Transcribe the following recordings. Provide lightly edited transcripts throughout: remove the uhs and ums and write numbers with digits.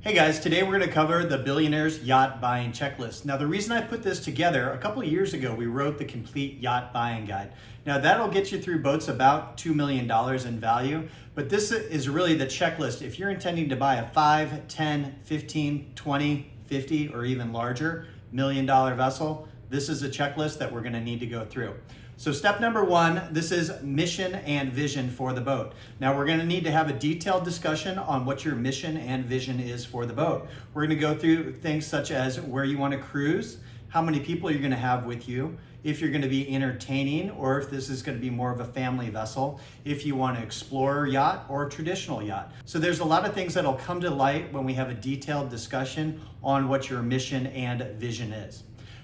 Hey guys, today we're going to cover the Billionaire's yacht buying checklist. Now the reason I put this together, a couple of years ago we wrote the complete yacht buying guide. Now that'll get you through boats about $2 million in value, but this is really the checklist. If you're intending to buy a 5, 10, 15, 20, 50, or even larger $1 million vessel, this is a checklist that we're going to need to go through. So step number one, this is mission and vision for the boat. Now we're going to need to have a detailed discussion on what your mission and vision is for the boat. We're going to go through things such as where you want to cruise, how many people you're going to have with you, if you're going to be entertaining or if this is going to be more of a family vessel, if you want an explorer yacht or a traditional yacht. So there's a lot of things that'll come to light when we have a detailed discussion on what your mission and vision is.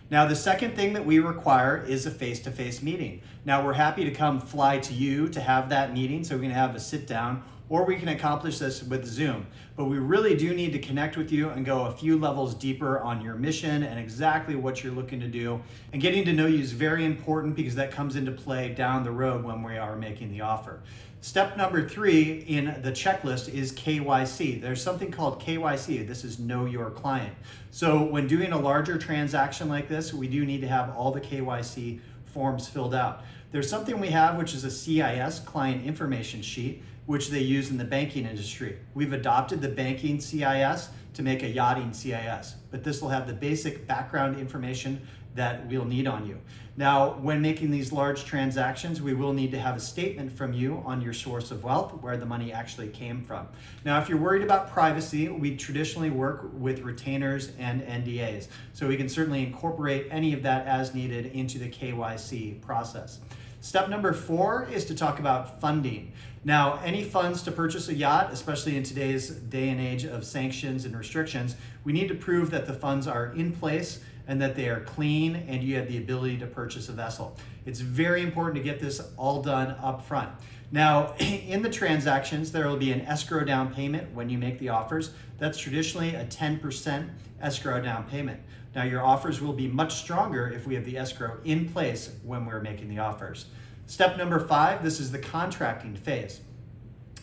Now, the second thing that we require is a face-to-face meeting. Now, we're happy to come fly to you to have that meeting, so we can have a sit down, or we can accomplish this with Zoom. But we really do need to connect with you and go a few levels deeper on your mission and exactly what you're looking to do. And getting to know you is very important because that comes into play down the road when we are making the offer. Step number 3 in the checklist is KYC. There's something called KYC. This is Know Your Client. So when doing a larger transaction like this, we do need to have all the KYC forms filled out. There's something we have which is a CIS, Client Information Sheet, which they use in the banking industry. We've adopted the banking CIS to make a yachting CIS, but this will have the basic background information that we'll need on you. Now, when making these large transactions, we will need to have a statement from you on your source of wealth, where the money actually came from. Now, if you're worried about privacy, we traditionally work with retainers and NDAs, so we can certainly incorporate any of that as needed into the KYC process. Step number 4 is to talk about funding. Now, any funds to purchase a yacht, especially in today's day and age of sanctions and restrictions, we need to prove that the funds are in place and that they are clean and you have the ability to purchase a vessel. It's very important to get this all done up front. Now, in the transactions, there will be an escrow down payment when you make the offers. That's traditionally a 10% escrow down payment. Now, your offers will be much stronger if we have the escrow in place when we're making the offers. Step number 5, this is the contracting phase.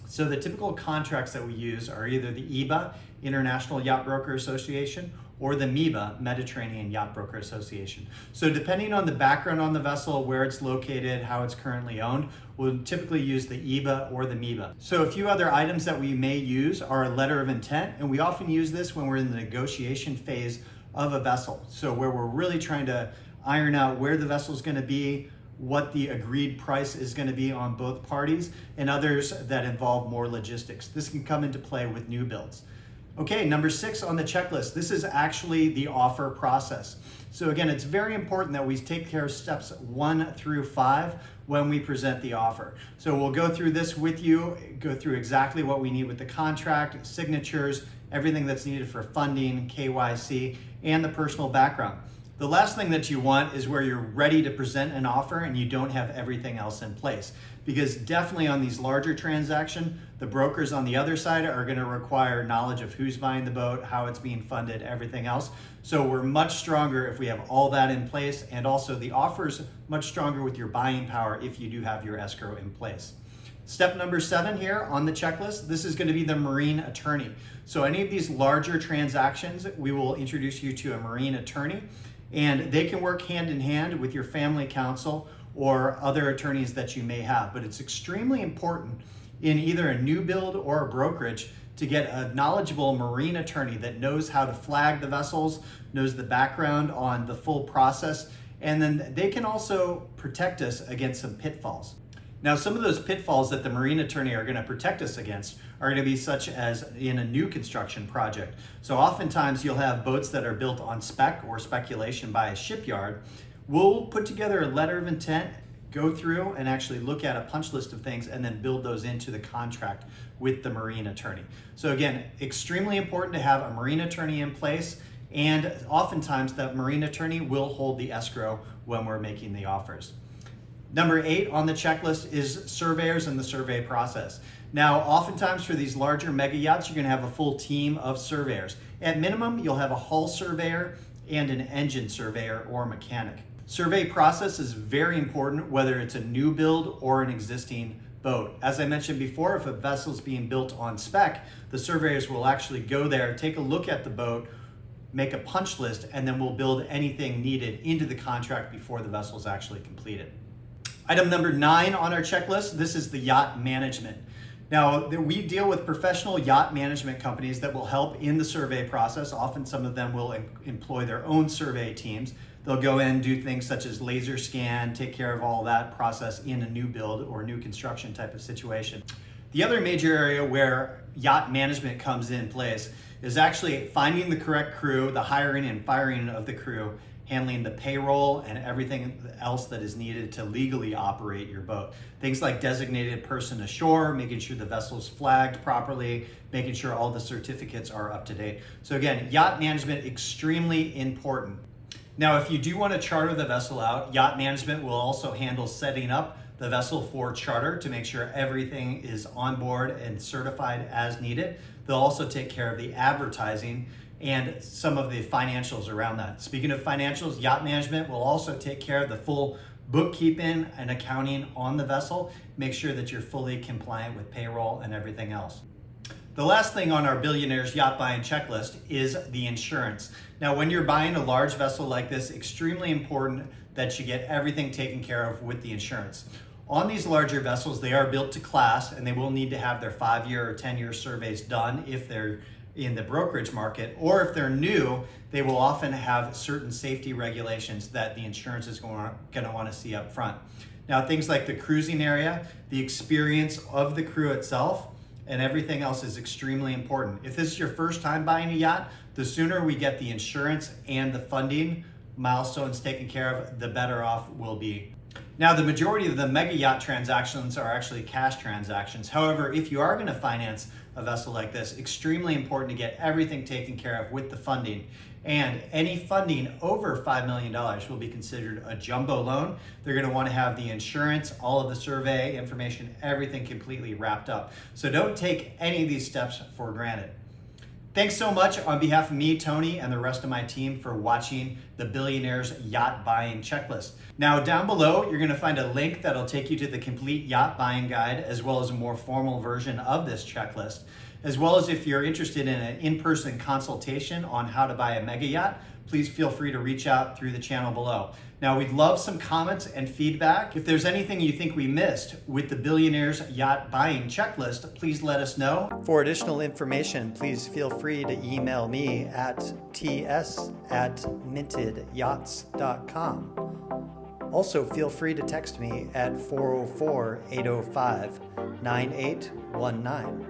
So the typical contracts that we use are either the IBA, International Yacht Broker Association, or the MEBA, Mediterranean Yacht Broker Association. So depending on the background on the vessel, where it's located, how it's currently owned, we'll typically use the IBA or the MEBA. So a few other items that we may use are a letter of intent, and we often use this when we're in the negotiation phase of a vessel. So where we're really trying to iron out where the vessel is going to be, what the agreed price is going to be on both parties, and others that involve more logistics. This can come into play with new builds. Okay, number 6 on the checklist, this is actually the offer process. So again, it's very important that we take care of steps 1 through 5 when we present the offer. So we'll go through this with you, go through exactly what we need with the contract, signatures, everything that's needed for funding, KYC, and the personal background. The last thing that you want is where you're ready to present an offer and you don't have everything else in place. Because definitely on these larger transactions, the brokers on the other side are going to require knowledge of who's buying the boat, how it's being funded, everything else. So we're much stronger if we have all that in place, and also the offer's much stronger with your buying power if you do have your escrow in place. Step number 7 here on the checklist, this is going to be the marine attorney. So any of these larger transactions, we will introduce you to a marine attorney, and they can work hand in hand with your family counsel or other attorneys that you may have. But it's extremely important in either a new build or a brokerage to get a knowledgeable marine attorney that knows how to flag the vessels, knows the background on the full process, and then they can also protect us against some pitfalls. Now, some of those pitfalls that the marine attorney are going to protect us against are going to be such as in a new construction project. So oftentimes you'll have boats that are built on spec or speculation by a shipyard. We'll put together a letter of intent, go through and actually look at a punch list of things and then build those into the contract with the marine attorney. So again, extremely important to have a marine attorney in place, and oftentimes that marine attorney will hold the escrow when we're making the offers. Number 8 on the checklist is surveyors and the survey process. Now, oftentimes for these larger mega yachts, you're going to have a full team of surveyors. At minimum, you'll have a hull surveyor and an engine surveyor or mechanic. Survey process is very important, whether it's a new build or an existing boat. As I mentioned before, if a vessel is being built on spec, the surveyors will actually go there, take a look at the boat, make a punch list, and then we'll build anything needed into the contract before the vessel is actually completed. Item number 9 on our checklist, this is the yacht management. Now, we deal with professional yacht management companies that will help in the survey process. Often some of them will employ their own survey teams. They'll go in and do things such as laser scan, take care of all that process in a new build or new construction type of situation. The other major area where yacht management comes in place is actually finding the correct crew, the hiring and firing of the crew, handling the payroll and everything else that is needed to legally operate your boat. Things like designated person ashore, making sure the vessel is flagged properly, making sure all the certificates are up to date. So again, yacht management, extremely important. Now, if you do want to charter the vessel out, yacht management will also handle setting up the vessel for charter to make sure everything is on board and certified as needed. They'll also take care of the advertising and some of the financials around that. Speaking of financials, yacht management will also take care of the full bookkeeping and accounting on the vessel, make sure that you're fully compliant with payroll and everything else. The last thing on our Billionaire's yacht buying checklist is the insurance. Now, when you're buying a large vessel like this, extremely important that you get everything taken care of with the insurance. On these larger vessels, they are built to class and they will need to have their 5-year or 10-year surveys done if they're in the brokerage market, or if they're new, they will often have certain safety regulations that the insurance is going to want to see up front. Now, things like the cruising area, the experience of the crew itself, and everything else is extremely important. If this is your first time buying a yacht, the sooner we get the insurance and the funding milestones taken care of, the better off we'll be. Now, the majority of the Mega-Yacht transactions are actually cash transactions. However, if you are going to finance a vessel like this, extremely important to get everything taken care of with the funding. And any funding over $5 million will be considered a jumbo loan. They're going to want to have the insurance, all of the survey information, everything completely wrapped up. So don't take any of these steps for granted. Thanks so much on behalf of me, Tony, and the rest of my team for watching the Billionaire's Yacht Buying Checklist. Now, down below, you're going to find a link that'll take you to the complete yacht buying guide, as well as a more formal version of this checklist, as well as if you're interested in an in-person consultation on how to buy a mega yacht, please feel free to reach out through the channel below. Now, we'd love some comments and feedback. If there's anything you think we missed with the Billionaire's Yacht Buying Checklist, please let us know. For additional information, please feel free to email me at ts@mintedyachts.com. Also, feel free to text me at 404-805-9819.